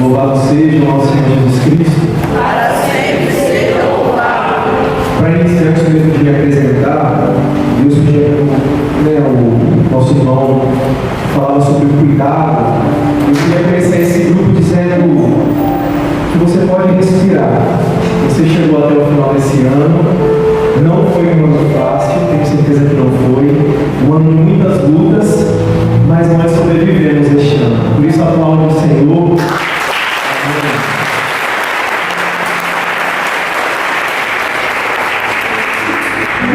Louvado seja o nosso Senhor Jesus Cristo. Para sempre seja louvado. Para iniciar, antes mesmo de me apresentar, Deus pediu, o nosso irmão falava sobre o cuidado. Eu queria começar esse grupo dizendo que você pode respirar. Você chegou até o final desse ano, não foi um ano fácil, tenho certeza que não foi. Um ano de muitas lutas, mas nós sobrevivemos este ano. Por isso, aplaudo o Senhor.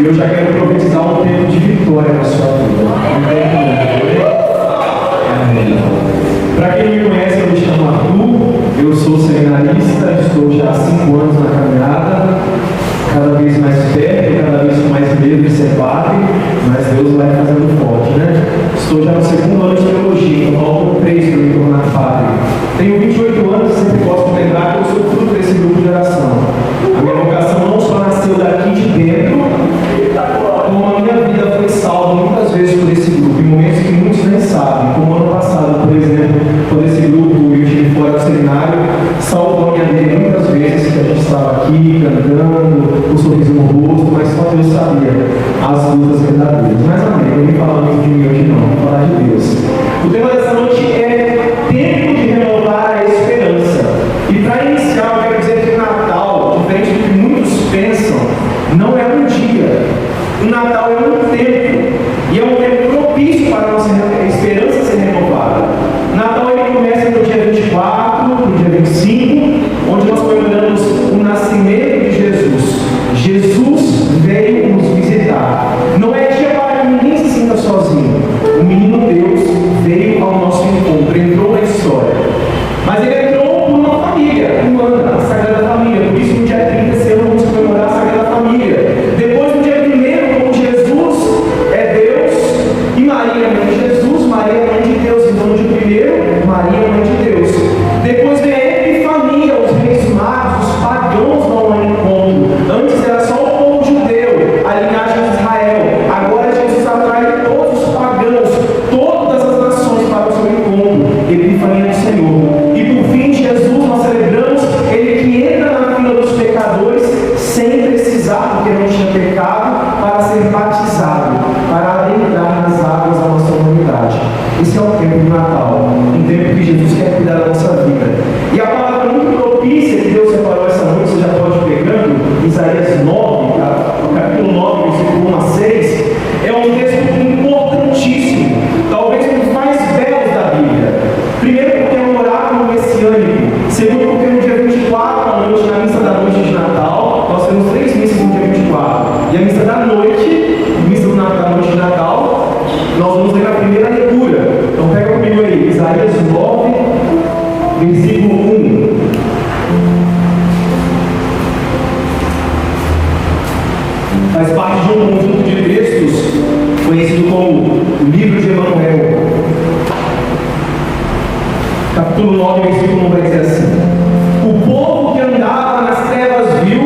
E eu já quero profetizar um tempo de vitória na sua vida. Amém. Para quem me conhece, eu me chamo Arthur, eu sou seminarista, estou já há 5 anos na caminhada, cada vez mais perto, cada vez com mais medo de ser padre, mas Deus vai fazendo forte, né? Estou já no 2º ano de teologia, então faltam 3 para me tornar padre. Tenho 28 anos e sempre gosto de lembrar que eu sou fruto desse grupo de oração. A minha vocação não só nasceu daqui de dentro, como a minha vida foi salva muitas vezes por esse grupo, em momentos que muitos nem sabem, como ano passado, por exemplo, quando esse grupo eu tive fora do seminário, salvou a minha vida muitas vezes, que a gente estava aqui cantando, o sorriso no rosto, mas só Deus sabia as lutas verdadeiras. Mas amém, eu não vim falar muito de mim hoje não, vou falar de Deus. O tema dessa noite é tempo de renovar a esperança. E para iniciar, eu quero dizer que o Natal, diferente do que muitos pensam, não é um dia. O Natal é um tempo, e é um tempo propício para a nossa esperança ser renovada. O Natal ele começa no dia 24, no dia 25, onde nós comemoramos o nascimento de Jesus. Jesus veio nos visitar. Não é dia para que ninguém se sinta sozinho. O menino Deus veio ao nosso encontro, entrou na história. Mas ele entrou por uma família humana, a Sagrada Família. Por isso, no dia 30 esse ano, vamos comemorar a Sagrada Família. Depois, no dia 1º, como Jesus é Deus e Maria é mãe de Jesus, Maria é mãe de Deus. Então, no dia 1º, Maria é mãe de Deus. Depois vem a Epifania, os reis magos, os pagãos vão ao encontro. Antes era só o povo judeu, a linhagem de Israel. Agora Jesus atrai todos os pagãos, todas as nações para o seu encontro. Epifania do Senhor. E por fim, Jesus, nós celebramos ele que entra na fila dos pecadores sem precisar, porque não tinha pecado, para ser batizado, para adentrar nas águas da nossa humanidade. Esse é o tempo do Natal, um tempo que Jesus quer cuidar da nossa vida. E a palavra muito propícia que Deus separou essa noite, você já pode ir pegando, Isaías 9, o capítulo 9, versículo 1 a 6, é um texto importantíssimo, talvez um dos mais belos da Bíblia. Primeiro, porque é um oráculo messiânico. Segundo, porque no dia 24 à noite, na missa da noite de Natal, nós temos 3 missas no dia 24. E a missa da noite, da noite de Natal, nós vamos ler a primeira leitura. Então pega comigo aí, Isaías 9, versículo 1. Faz parte de um conjunto de textos conhecido como o livro de Emanuel. Capítulo 9, versículo 1 vai dizer assim: o povo que andava nas trevas viu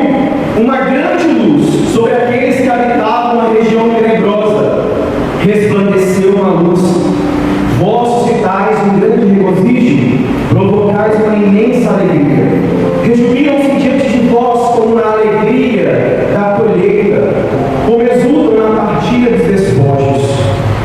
uma grande luz sobre aqueles que habitavam na região tenebrosa. Resplandeceu uma luz. Vós suscitais um grande regozijo, provocais uma imensa alegria. Rejubilam-se diante de vós como na alegria da colheita, como exultam na partilha dos despojos.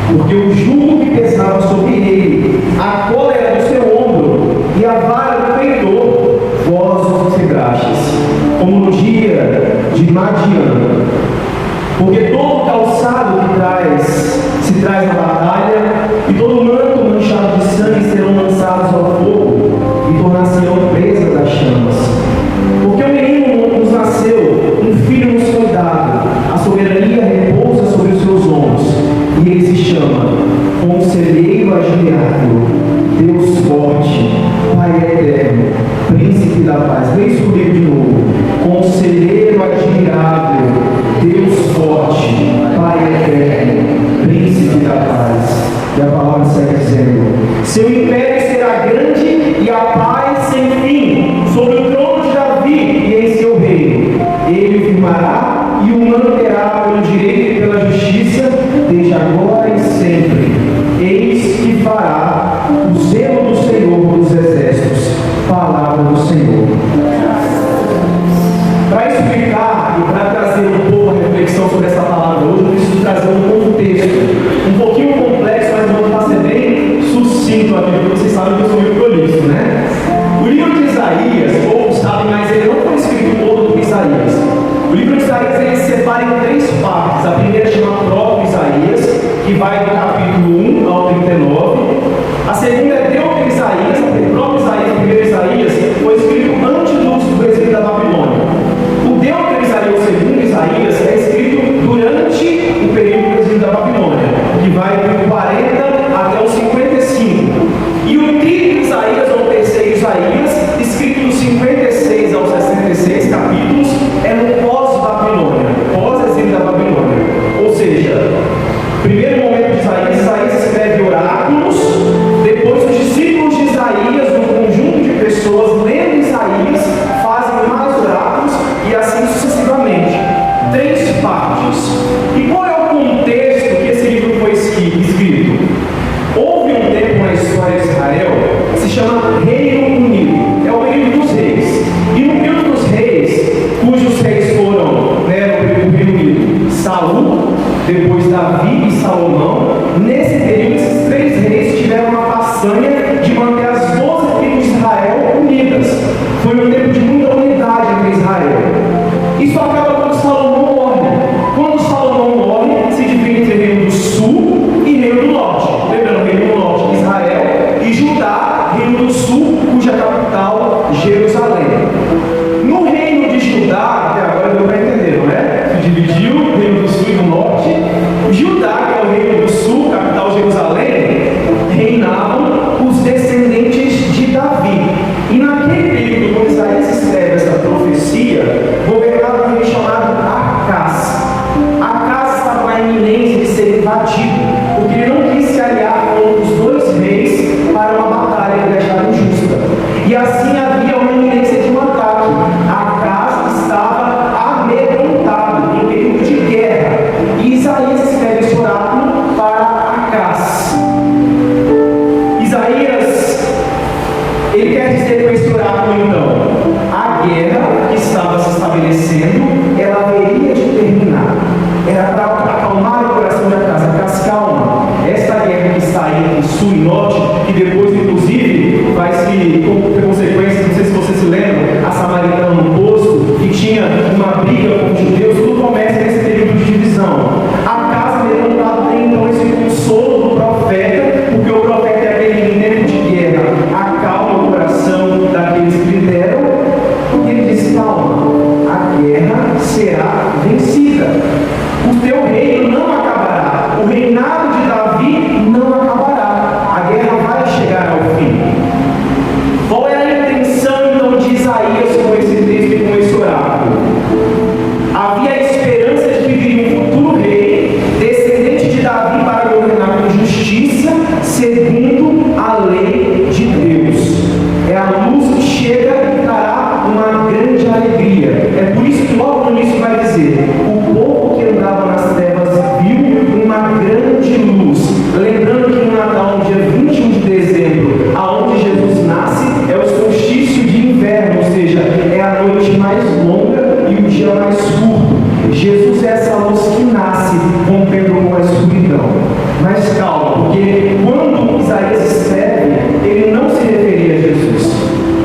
Porque o jugo que pesava sobre ele, a cólera do seu ombro e a vara do feitor, vós os quebrastes, como no dia de Madian. Porque todo calçado que se traz na batalha, e todo manto manchado de sangue serão lançados ao fogo, e tornar-se-ão presa das chamas. Porque um menino nos nasceu, um filho nos foi dado, a soberania repousa sobre os seus ombros, e ele se chama Conselheiro Admirável, Deus Forte, Pai Eterno, Príncipe da Paz. Leia isso comigo de novo. Conselheiro Admirável, Deus Forte, Pai Eterno, Príncipe da Paz. E a palavra segue dizendo: seu império será grande e a paz sem fim sobre o trono de Davi e em seu reino. Ele o firmará e o manterá pelo direito e pela justiça, desde agora e sempre. Eis que fará o zelo do Senhor dos exércitos. Palavra segunda é Deutero-Isaías, o próprio Isaías, o primeiro Isaías, foi escrito antes do exílio da Babilônia. O Deutero-Isaías, o segundo Isaías, é escrito durante o período do exílio da Babilônia, que vai do 40 até os 55. E o trito Isaías, ou o terceiro Isaías, escrito dos 56 aos 66 capítulos, é no pós-Babilônia, pós-exílio da Babilônia. Ou seja, primeiro momento de Isaías, Isaías escreve oráculos, depois os discípulos de Isaías, um conjunto de pessoas lendo Isaías, fazem mais oráculos e assim sucessivamente. 3 partes. E qual é o contexto que esse livro foi escrito? Houve um tempo na história de Israel que se chama Reino Unido. É o período dos reis. E no período dos reis, cujos reis foram, no Reino Unido, Saul, depois Davi e Salomão, nesse período, esses 3 reis tiveram uma façanha de manter as 12 tribos de Israel unidas. Foi um tempo de muita unidade entre Israel. Isso acaba quando Salomão morre. Quando Salomão morre, se divide entre Reino do Sul e Reino do Norte. Lembrando, Reino do Norte, Israel, e Judá, Reino do Sul, cuja capital, Jerusalém. No Reino de Judá, até agora deu para entender, não é? Se dividiu o Reino do Sul e do Norte. Judá, que é o Reino do Sul, capital Jerusalém, reinavam os descendentes de Davi. E naquele período, quando Isaías escreve essa profecia, governava um rei chamado Acaz. Acaz estava na iminência de ser invadido, porque ele não quis se aliar com os 2 reis para uma batalha que ele achava injusta. E assim havia uma iminência de um ataque. Acaz estava amedrontado em período de guerra. E Isaías escreve esse oráculo para Acaz. Isaías, ele quer dizer com esse oráculo então, a guerra que estava se estabelecendo, ela haveria de terminar. Era para acalmar o coração de Acaz. Acaz, calma. Esta guerra que está aí entre sul e norte, que depois inclusive vai se, como consequência, não sei se você se lembra, a samaritana no poço, que tinha uma briga com os judeus, tudo começa nesse período de divisão. Acaz, levantado, tem então esse consolo do profeta, porque o profeta é aquele em tempo de guerra, acalma o coração daqueles que lideram, e ele diz: calma, a guerra será vencida. O teu reino não acabará, o reinado de Davi não acabará, a guerra vai chegar ao fim. Qual é a intenção então de Isaías com esse texto e com esse oráculo? Havia a esperança de que viria um futuro rei, descendente de Davi, para governar com justiça, segundo a lei de Deus. É a luz que chega e trará uma grande alegria. É por isso que logo no início vai dizer: o povo que andava nas trevas viu uma grande luz. Lembrando que no Natal, no dia 21 de dezembro, aonde Jesus nasce, é o solstício de inverno, ou seja, é a noite mais longa e o dia mais curto. Jesus é essa luz que nasce, rompendo com a escuridão. Mas calma, porque quando Isaías escreve, ele não se referia a Jesus.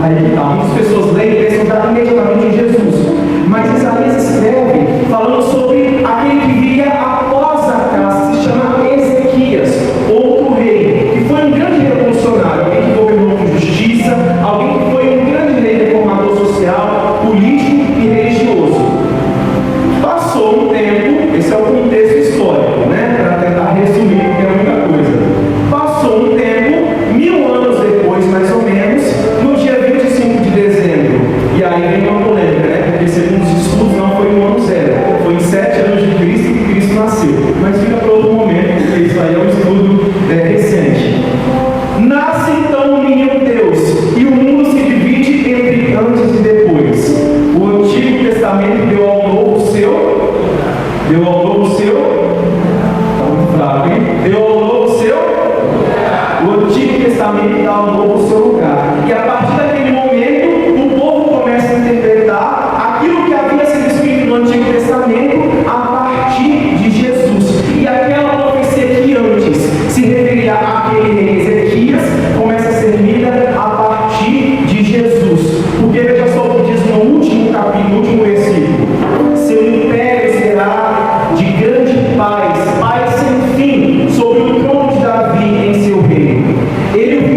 Aí muitas pessoas leem e pensam imediatamente em Jesus. Mas Isaías escreve falando sobre aquele que viria após Acaz, se chama Ezequias, outro rei, que foi um grande revolucionário, alguém que governou com justiça, alguém que foi um grande rei reformador social, político e religioso. Passou um tempo, esse é o contexto histórico, né? Para tentar resumir, porque é muita coisa. Passou um tempo, 1000 anos depois, mais ou menos, no dia 25 de dezembro. E aí vem uma polêmica, né? Porque segundo os estudos não foi no ano 0, foi em 7 anos de Cristo que Cristo nasceu. Mas fica para outro momento, porque isso aí é um estudo recente. Nasce então o menino Deus, e o mundo se divide entre antes e depois. O Antigo Testamento deu ao Novo seu, está muito fraco, hein? Deu ao Novo seu, o Antigo Testamento dá ao Novo seu lugar. E a partir daquele momento, o povo começa a interpretar aquilo que havia sido escrito no Antigo Testamento a partir de Jesus. E aquela profecia que antes se referia àquele rei Ezequias, começa a ser lida a partir de Jesus. Porque veja só o que diz no último capítulo, no último versículo: seu império será de grande paz, paz sem fim, sobre o trono de Davi em seu reino. Ele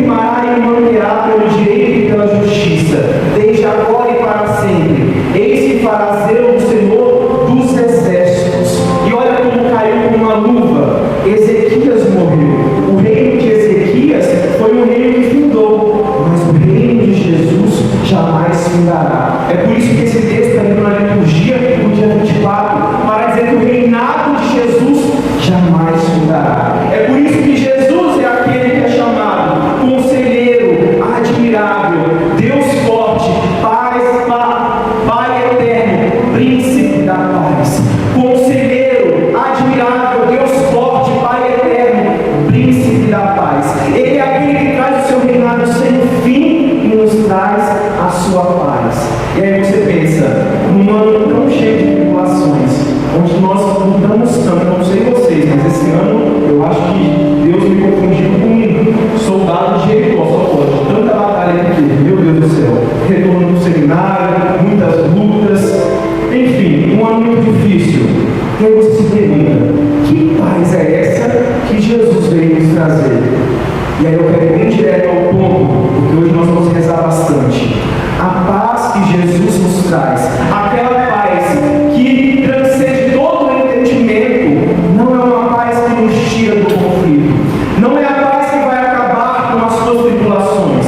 E aí você pensa, num ano tão cheio de tribulações, onde nós lutamos tanto, não sei vocês, mas esse ano eu acho que Deus me confundiu com um soldado de Jericó, só pode, tanta batalha aqui, meu Deus do céu, retorno do seminário, muitas lutas, enfim, um ano muito difícil. E aí você se pergunta, que paz é essa que Jesus veio nos trazer? E aí eu quero ir bem direto ao ponto, porque hoje nós vamos rezar bastante. A paz que Jesus nos traz, aquela paz que transcende todo o entendimento, não é uma paz que nos tira do conflito, não é a paz que vai acabar com as suas tribulações.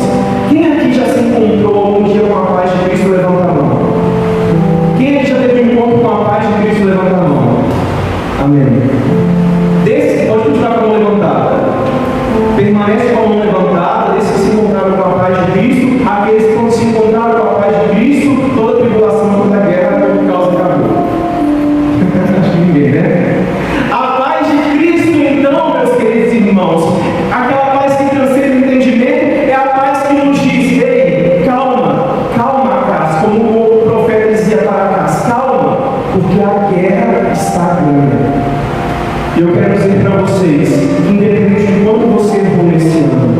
Quem aqui já se encontrou algum dia com a paz de Cristo? Levanta a mão. Quem aqui já teve um encontro com a paz de Cristo? Levanta a mão. Amém. Desse, pode continuar com a mão levantada. Permanece com a mão levantada, desses que se encontraram com a paz de Cristo, aqueles que não se encontraram com a paz de Cristo, toda tribulação, toda guerra, por causa acabou. Acho que ninguém, né? A paz de Cristo, então, meus queridos irmãos, aquela paz que transcende o entendimento, é a paz que nos diz: ei, calma, calma, Acas, como o profeta dizia para Acas, calma, porque a guerra está ganha. E eu quero dizer para vocês, independente de quanto você errou nesse ano,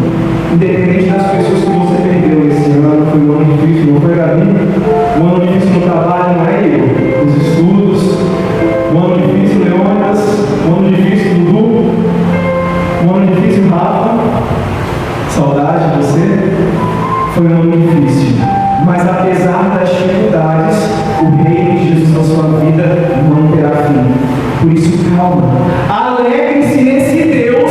independente das pessoas que você perdeu nesse ano, foi um ano difícil, não foi, Gabi? Um ano difícil no trabalho, não é eu? Nos estudos, um ano difícil, Leônidas, um ano difícil, Dudu, um ano difícil, Rafa, saudade de você, foi um ano difícil. Mas apesar das dificuldades, o reino de Jesus na sua vida não terá fim. Por isso, calma. Alegre-se nesse Deus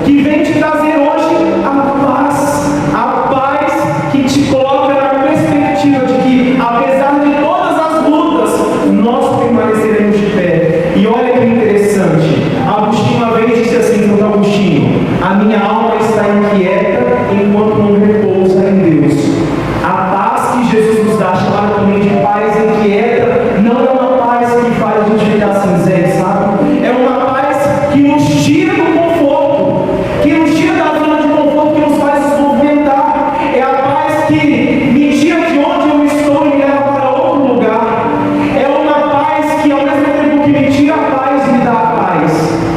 que vem te trazer hoje a paz que te coloca na perspectiva de que, apesar de todas as lutas, nós permaneceremos de pé. E olha que interessante, Agostinho uma vez disse assim, Santo Agostinho: a minha alma está inquieta enquanto não repousa em Deus. A paz que Jesus nos dá, chamada também de paz inquieta, não é uma paz que faz a gente ficar cinzento, sabe? É uma paz que nos tira do conforto, que nos tira da zona de conforto, que nos faz nos movimentar. É a paz que me tira de onde eu estou e me leva para outro lugar. É uma paz que, ao mesmo tempo que me tira a paz, me dá a paz.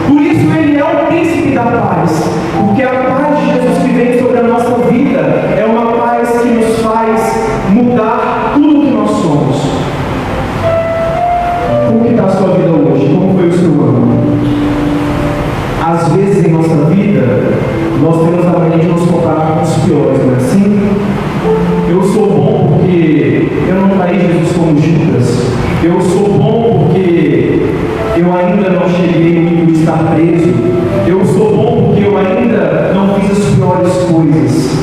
Por isso ele é o príncipe da paz, porque a paz de Jesus que vem sobre a nossa vida é uma paz que nos faz mudar tudo o que nós somos. Como está a sua vida hoje? Como foi o seu ano? Às vezes em nossa vida, nós temos a mania de nos comparar com os piores, não é assim? Eu sou bom porque eu não traí Jesus como Judas. Eu sou bom porque eu ainda não cheguei no nível de estar preso. Eu sou bom porque eu ainda não fiz as piores coisas.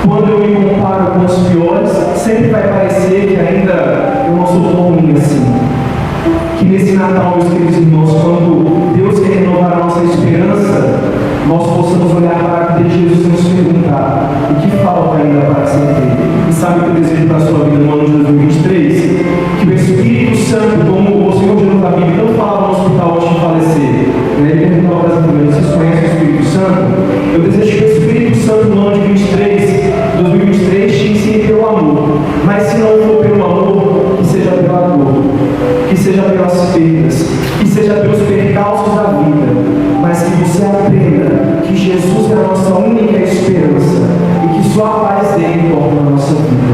Quando eu me comparo com os piores, sempre vai parecer que ainda eu não sou tão ruim assim. Que nesse Natal, meus queridos irmãos, quando Deus quer renovar a nossa esperança, nós possamos olhar para a vida de Jesus e nos perguntar: o que falta ainda para ser feito? E sabe o que eu desejo para a sua vida no ano de 2023? Que o Espírito Santo, como o Senhor Jesus da Bíblia tanto falava no hospital antes de falecer, né? Ele perguntava para as mulheres: vocês conhecem o Espírito Santo? Eu desejo que o Espírito Santo no ano de 2023 te ensine pelo amor, mas se não for pelo amor, que seja pela dor, que seja pelas perdas, que seja pelos percalços da vida, mas que você aprenda que Jesus é a nossa única esperança e que só a paz dele torna a nossa vida.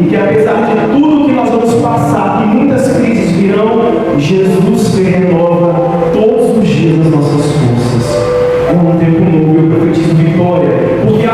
E que apesar de tudo que nós vamos passar, que muitas crises virão, Jesus renova todos os dias as nossas forças. É um tempo novo, eu profetizo vitória, porque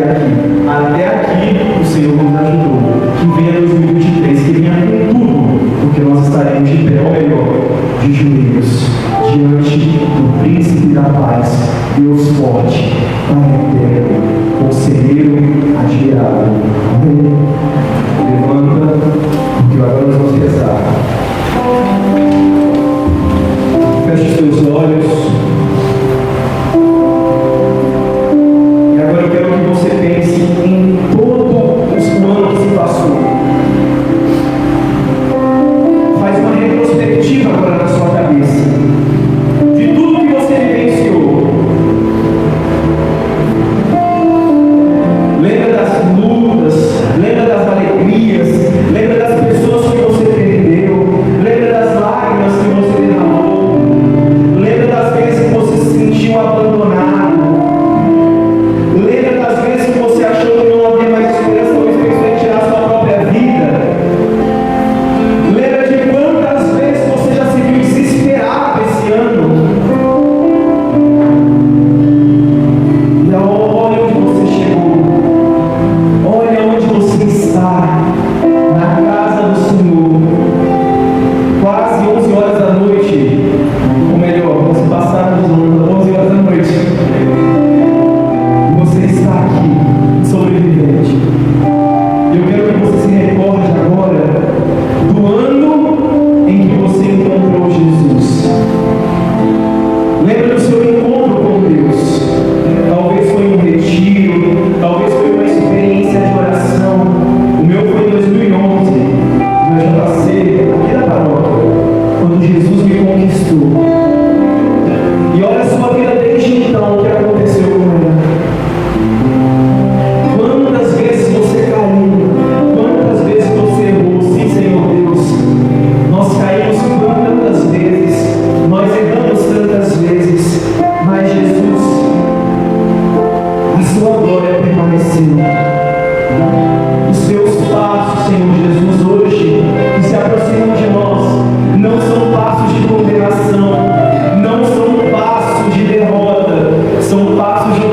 até aqui. Até aqui o Senhor nos ajudou. Que venha 2023, que venha com tudo, porque nós estaremos de pé, ou melhor, de joelhos, diante do Príncipe da Paz, Deus forte, Pai eterno, conselheiro admirável. Amém. Levanta, porque agora nós vamos rezar. Feche os teus olhos. E agora eu quero que você pense em todo o ano que se passou. Faz uma retrospectiva agora na sua cabeça de tudo que você vivenciou. Lembra das lutas, lembra das alegrias, lembra das pessoas que você perdeu, lembra das lágrimas que você derramou, lembra das vezes que você se sentiu abandonado, lembra das vezes que você achou que não havia mais esperança, talvez pensou em tirar sua própria vida. Lembra de quantas vezes você já se viu desesperado esse ano. E olha onde você chegou, olha onde você está, na casa do Senhor, quase 11 horas da noite, ou melhor, você passaram de 11 horas da noite, e você está aqui, sobrevivente. Eu quero que você se recorde agora do ano em que você encontrou Jesus. Lembra do seu encontro com Deus. Talvez foi um retiro, talvez foi uma experiência de oração. O meu foi em 2011, no JC, aqui da paróquia, quando Jesus me conquistou. E olha a sua vida desde então, o que aconteceu com ela. Quantas vezes você caiu, quantas vezes você errou. Sim, Senhor Deus, nós caímos tantas vezes, nós erramos tantas vezes, mas Jesus, a sua glória permaneceu. Os seus passos, Senhor Jesus, hoje, que se aproximam de nós, não são passos de condenação, não são passos de derrota, são passos de